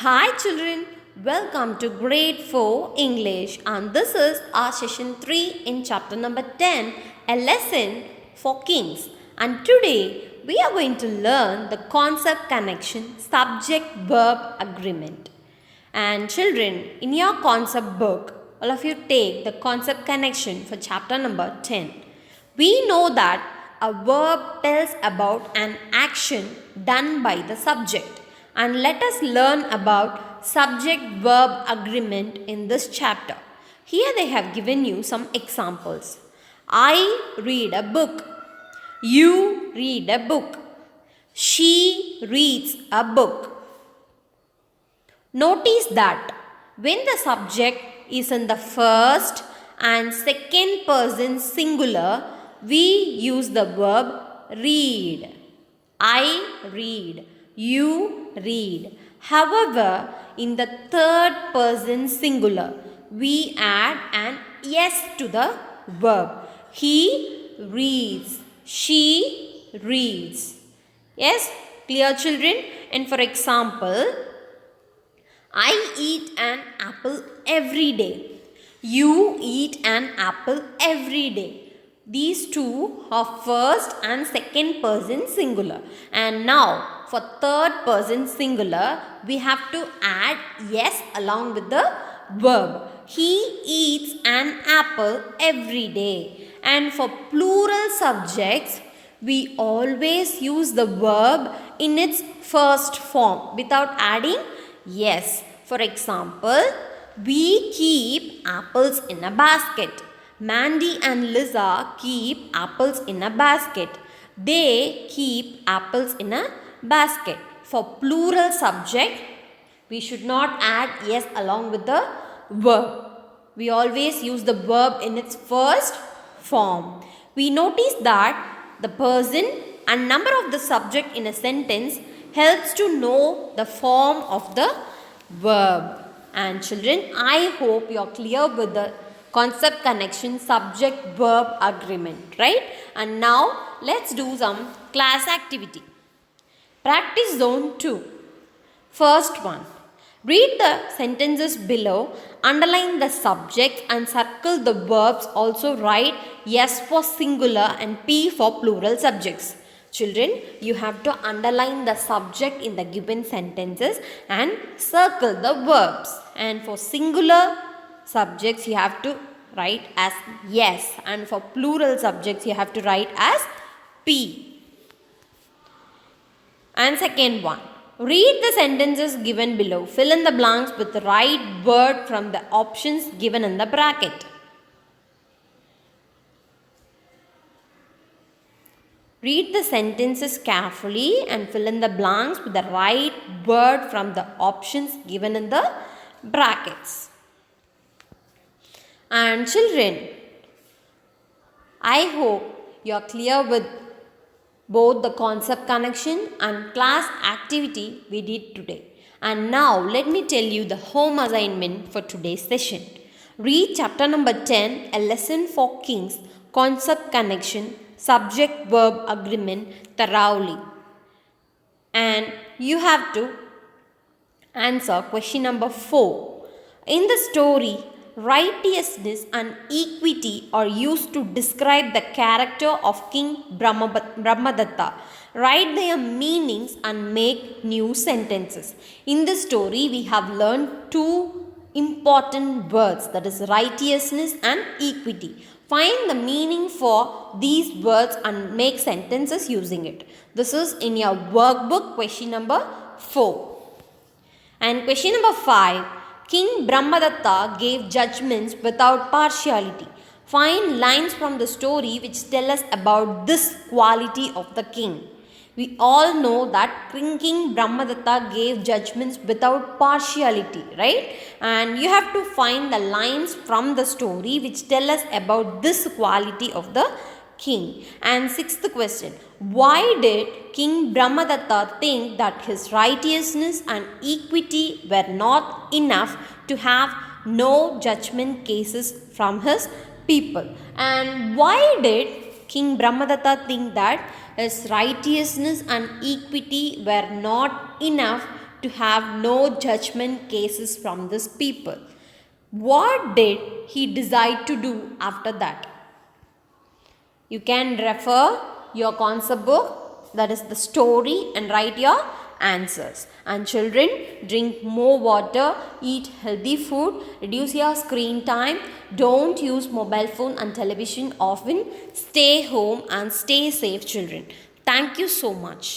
Hi children, welcome to grade 4 English and this is our session 3 in chapter number 10, a lesson for kings. And today we are going to learn the concept connection subject verb agreement. And children, in your concept book, all of you take the concept connection for chapter number 10. We know that a verb tells about an action done by the subject. And let us learn about subject verb agreement in this chapter. Here they have given you some examples. I read a book. You read a book. She reads a book. Notice that when the subject is in the first and second person singular, we use the verb read. I read. You read. However, in the third person singular, we add an s to the verb. He reads. She reads. Yes, clear children? And for example, I eat an apple every day. You eat an apple every day. These two are first and second person singular. And now for third person singular, we have to add yes along with the verb. He eats an apple every day. And for plural subjects, we always use the verb in its first form without adding yes. For example, we keep apples in a basket. Mandy and Lisa keep apples in a basket. They keep apples in a basket. For plural subject, we should not add yes along with the verb. We always use the verb in its first form. We notice that the person and number of the subject in a sentence helps to know the form of the verb. And children, I hope you are clear with the concept connection subject verb agreement, right? And now let's do some class activity. Practice zone 2. First one. Read the sentences below, underline the subjects and circle the verbs. Also write S for singular and P for plural subjects. Children, you have to underline the subject in the given sentences and circle the verbs. And for singular subjects, you have to write as yes. And for plural subjects, you have to write as P. And second one. Read the sentences given below. Fill in the blanks with the right word from the options given in the bracket. Read the sentences carefully and fill in the blanks with the right word from the options given in the brackets. And children, I hope you are clear with both the concept connection and class activity we did today. And now let me tell you the home assignment for today's session. Read chapter number 10, a lesson for kings, concept connection, subject verb agreement thoroughly. And you have to answer question number 4. In the story, righteousness and equity are used to describe the character of King Brahmadatta. Write their meanings and make new sentences. In the story, we have learned two important words, that is righteousness and equity. Find the meaning for these words and make sentences using it. This is in your workbook, question number 4. And question number 5. King Brahmadatta gave judgments without partiality. Find lines from the story which tell us about this quality of the king. We all know that King Brahmadatta gave judgments without partiality, right? And you have to find the lines from the story which tell us about this quality of the king. And sixth question. Why did King Brahmadatta think that his righteousness and equity were not enough to have no judgment cases from his people? And why did King Brahmadatta think that his righteousness and equity were not enough to have no judgment cases from these people. What did he decide to do after that? You can refer your concept book, that is the story, and write your answers. And children, drink more water, eat healthy food, reduce your screen time, don't use mobile phone and television often, stay home and stay safe children. Thank you so much.